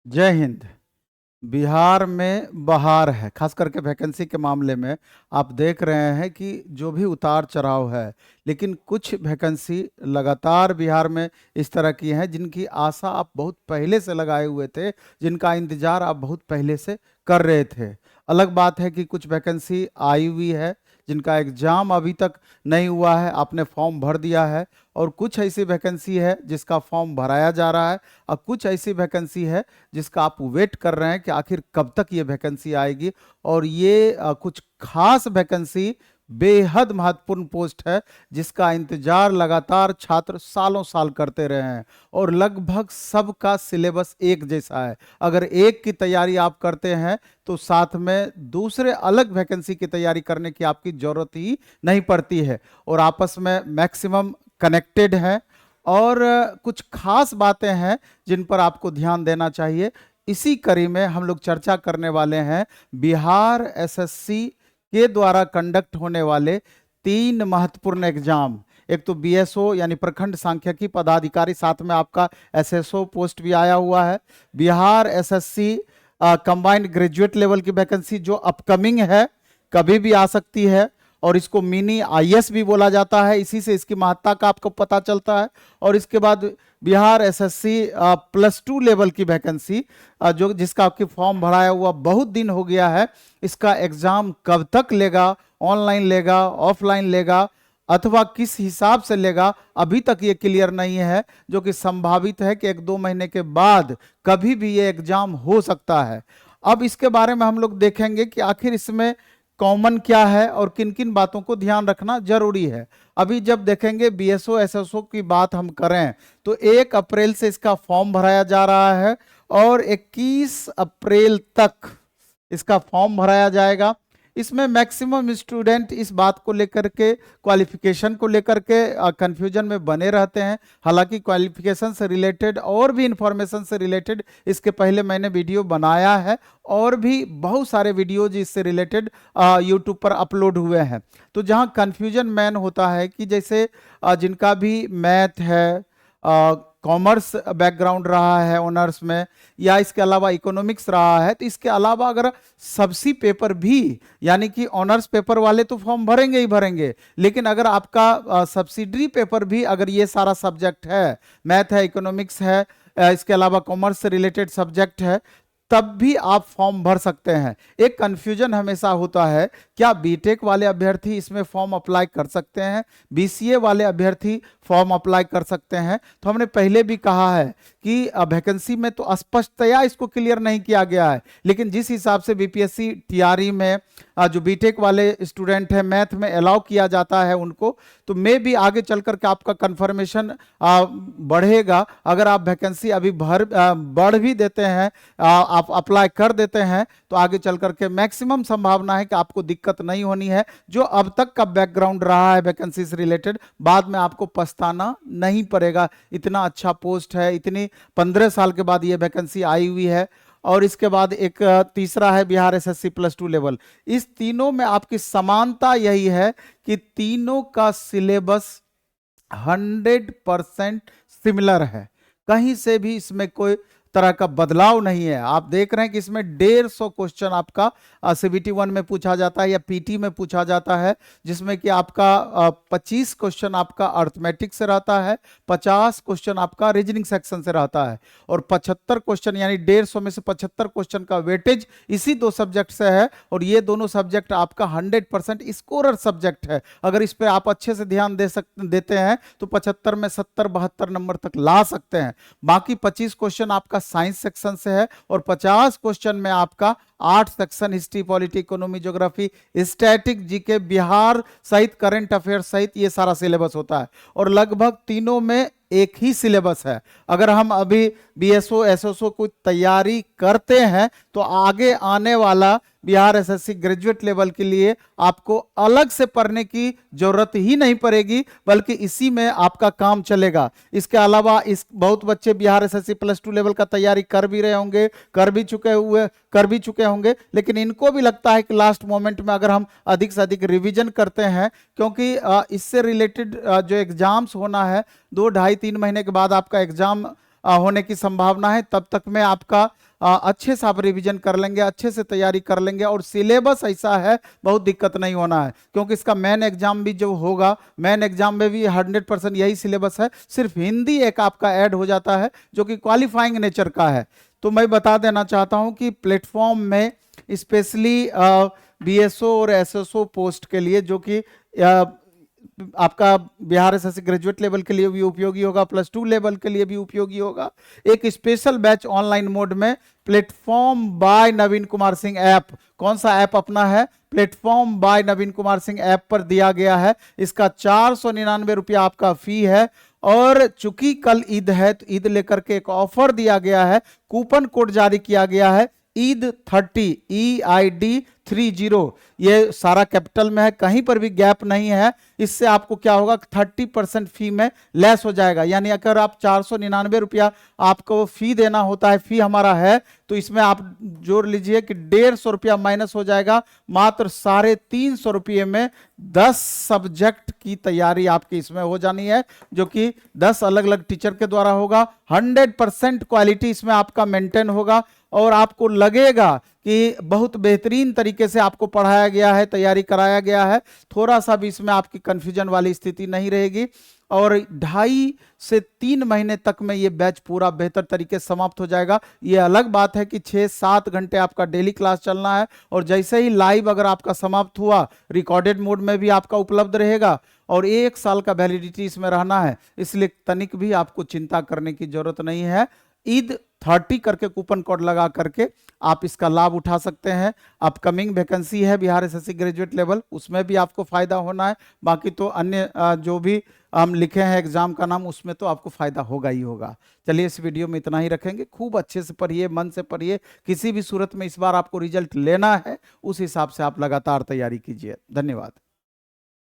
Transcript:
जय हिंद। बिहार में बहार है, खास करके वैकेंसी के मामले में आप देख रहे हैं कि जो भी उतार चढ़ाव है, लेकिन कुछ वैकेंसी लगातार बिहार में इस तरह की हैं जिनकी आशा आप बहुत पहले से लगाए हुए थे, जिनका इंतजार आप बहुत पहले से कर रहे थे। अलग बात है कि कुछ वैकेंसी आई हुई है जिनका एग्जाम अभी तक नहीं हुआ है, आपने फॉर्म भर दिया है, और कुछ ऐसी वैकेंसी है जिसका फॉर्म भराया जा रहा है, और कुछ ऐसी वैकेंसी है जिसका आप वेट कर रहे हैं कि आखिर कब तक ये वैकेंसी आएगी। और ये कुछ खास वैकेंसी बेहद महत्वपूर्ण पोस्ट है जिसका इंतजार लगातार छात्र सालों साल करते रहे हैं, और लगभग सबका सिलेबस एक जैसा है। अगर एक की तैयारी आप करते हैं तो साथ में दूसरे अलग वैकेंसी की तैयारी करने की आपकी जरूरत ही नहीं पड़ती है, और आपस में मैक्सिमम कनेक्टेड है। और कुछ खास बातें हैं जिन पर आपको ध्यान देना चाहिए। इसी कड़ी में हम लोग चर्चा करने वाले हैं बिहार एसएससी के द्वारा कंडक्ट होने वाले 3 महत्वपूर्ण एग्जाम। एक तो बीएसओ यानी प्रखंड सांख्यिकी पदाधिकारी, साथ में आपका एसएसओ पोस्ट भी आया हुआ है। Bihar SSC combined graduate level की वैकेंसी जो अपकमिंग है, कभी भी आ सकती है, और इसको मिनी आईएएस भी बोला जाता है, इसी से इसकी महत्ता का आपको पता चलता है। और इसके बाद बिहार एसएससी +2 लेवल की वैकेंसी, जो जिसका आपकी फॉर्म भराया हुआ बहुत दिन हो गया है, इसका एग्जाम कब तक लेगा, ऑनलाइन लेगा, ऑफलाइन लेगा, अथवा किस हिसाब से लेगा, अभी तक ये क्लियर नहीं है, जो कि संभावित है कि 1-2 महीने के बाद कभी भी ये एग्जाम हो सकता है। अब इसके बारे में हम लोग देखेंगे कि आखिर इसमें कॉमन क्या है और किन किन बातों को ध्यान रखना जरूरी है। अभी जब देखेंगे बीएसओ एसएसओ की बात हम करें तो 1 अप्रैल से इसका फॉर्म भराया जा रहा है, और 21 अप्रैल तक इसका फॉर्म भराया जाएगा। इसमें मैक्सिमम स्टूडेंट इस बात को लेकर के, क्वालिफिकेशन को लेकर के कंफ्यूजन में बने रहते हैं। हालांकि क्वालिफिकेशन से रिलेटेड और भी इंफॉर्मेशन से रिलेटेड इसके पहले मैंने वीडियो बनाया है, और भी बहुत सारे वीडियोज इससे रिलेटेड यूट्यूब पर अपलोड हुए हैं। तो जहां कंफ्यूजन मैन होता है कि जैसे जिनका भी मैथ है, कॉमर्स बैकग्राउंड रहा है ऑनर्स में, या इसके अलावा इकोनॉमिक्स रहा है, तो इसके अलावा अगर सबसी पेपर भी, यानी कि ऑनर्स पेपर वाले तो फॉर्म भरेंगे ही भरेंगे, लेकिन अगर आपका सब्सिडरी पेपर भी, अगर ये सारा सब्जेक्ट है, मैथ है, इकोनॉमिक्स है, इसके अलावा कॉमर्स से रिलेटेड सब्जेक्ट है, तब भी आप फॉर्म भर सकते हैं। एक कंफ्यूजन हमेशा होता है, क्या बीटेक वाले अभ्यर्थी इसमें फॉर्म अप्लाई कर सकते हैं, बीसीए वाले अभ्यर्थी फॉर्म अप्लाई कर सकते हैं? तो हमने पहले भी कहा है कि वैकेंसी में तो स्पष्टतया इसको क्लियर नहीं किया गया है, लेकिन जिस हिसाब से बीपीएससी टीआरई में जो बीटेक वाले स्टूडेंट हैं मैथ में अलाउ किया जाता है उनको, तो मे भी आगे चल करके आपका कंफर्मेशन बढ़ेगा। अगर आप वैकेंसी अभी बढ़ भी देते हैं, आप अप्लाई कर देते हैं, तो आगे चल करके मैक्सिमम संभावना है कि आपको दिक्कत नहीं होनी है। जो अब तक का बैकग्राउंड रहा है वैकेंसी से रिलेटेड, बाद में आपको पछताना नहीं पड़ेगा। इतना अच्छा पोस्ट है, इतनी 15 साल के बाद ये वैकेंसी आई हुई है। और इसके बाद एक तीसरा है बिहार एसएससी +2 लेवल। इस तीनों में आपकी समानता यही है कि तीनों का सिलेबस 100% सिमिलर है, कहीं से भी इसमें कोई तरह का बदलाव नहीं है। आप देख रहे हैं कि इसमें 150 क्वेश्चन आपका सीबीटी 1 में पूछा जाता है या पीटी में पूछा जाता है, जिसमें कि आपका 25 क्वेश्चन आपका अर्थमेटिक से रहता है, 50 क्वेश्चन आपका रीजनिंग सेक्शन से रहता है, और 75 क्वेश्चन यानी 150 में से 75 क्वेश्चन का वेटेज इसी 2 सब्जेक्ट से है। और ये दोनों सब्जेक्ट आपका 100% स्कोरर सब्जेक्ट है। अगर इस पर आप अच्छे से ध्यान देते हैं तो 75 में 70-72 नंबर तक ला सकते हैं। बाकी 25 क्वेश्चन आपका साइंस सेक्शन से है, और 50 क्वेश्चन में आपका 8 section history, polity, economy, geography, static, GK, Bihar सहित करंट अफेयर सहित ये सारा सिलेबस होता है। और लगभग तीनों में एक ही सिलेबस है। अगर हम अभी बीएसओ एसएसओ को तैयारी करते हैं तो आगे आने वाला बिहार एसएससी ग्रेजुएट लेवल के लिए आपको अलग से पढ़ने की जरूरत ही नहीं पड़ेगी, बल्कि इसी में आपका काम चलेगा। इसके अलावा इस बहुत बच्चे बिहार एसएससी +2 लेवल का तैयारी कर भी रहे होंगे, कर भी चुके होंगे, लेकिन इनको भी लगता है कि लास्ट मोमेंट में अगर हम अधिक से अधिक रिवीजन करते हैं, क्योंकि इससे रिलेटेड जो एग्जाम्स होना है 2, ढाई, 3 महीने के बाद आपका एग्जाम होने की संभावना है। तब तक में आपका अच्छे से आप रिवीजन कर लेंगे, अच्छे से तैयारी कर लेंगे, और सिलेबस ऐसा है बहुत दिक्कत नहीं होना है, क्योंकि इसका मेन एग्जाम भी जो होगा, मेन एग्जाम में भी 100% यही सिलेबस है, सिर्फ हिंदी एक आपका ऐड हो जाता है जो कि क्वालिफाइंग नेचर का है। तो मैं बता देना चाहता हूं कि प्लेटफॉर्म में स्पेशली बीएसओ और एसएसओ पोस्ट के लिए, जो कि आपका बिहार एसएससी ग्रेजुएट लेवल के लिए भी उपयोगी होगा, +2 लेवल के लिए भी उपयोगी होगा, एक स्पेशल बैच ऑनलाइन मोड में प्लेटफॉर्म बाय नवीन कुमार सिंह ऐप, कौन सा ऐप अपना है, प्लेटफॉर्म बाय नवीन कुमार सिंह ऐप पर दिया गया है। इसका 499 रुपया आपका फी है, और चूंकि कल ईद है तो ईद लेकर के एक ऑफर दिया गया है, कूपन कोड जारी किया गया है EID30, EID30, ये सारा कैपिटल में है, कहीं पर भी गैप नहीं है। इससे आपको क्या होगा, 30% फी में लेस हो जाएगा। यानी अगर आप 499 रुपया आपको फी देना होता है, फी हमारा है, तो इसमें आप जोड़ लीजिए कि 150 रुपया माइनस हो जाएगा। मात्र 350 रुपये में 10 सब्जेक्ट की तैयारी आपकी इसमें हो जानी है, जो कि 10 अलग अलग टीचर के द्वारा होगा। 100% क्वालिटी इसमें आपका मेंटेन होगा, और आपको लगेगा कि बहुत बेहतरीन तरीके से आपको पढ़ाया गया है, तैयारी कराया गया है, थोड़ा सा भी इसमें आपकी कंफ्यूजन वाली स्थिति नहीं रहेगी। और 2.5 से 3 महीने तक में ये बैच पूरा बेहतर तरीके से समाप्त हो जाएगा। ये अलग बात है कि 6-7 घंटे आपका डेली क्लास चलना है, और जैसे ही लाइव अगर आपका समाप्त हुआ, रिकॉर्डेड मोड में भी आपका उपलब्ध रहेगा, और 1 साल का वैलिडिटी इसमें रहना है। इसलिए तनिक भी आपको चिंता करने की जरूरत नहीं है। EID30 करके कूपन कोड लगा करके आप इसका लाभ उठा सकते हैं। अपकमिंग वैकेंसी है बिहार एसएससी ग्रेजुएट लेवल, उसमें भी आपको फायदा होना है। बाकी तो अन्य जो भी हम लिखे हैं एग्जाम का नाम, उसमें तो आपको फायदा होगा ही होगा। चलिए इस वीडियो में इतना ही रखेंगे। खूब अच्छे से पढ़िए, मन से पढ़िए। किसी भी सूरत में इस बार आपको रिजल्ट लेना है, उस हिसाब से आप लगातार तैयारी कीजिए। धन्यवाद।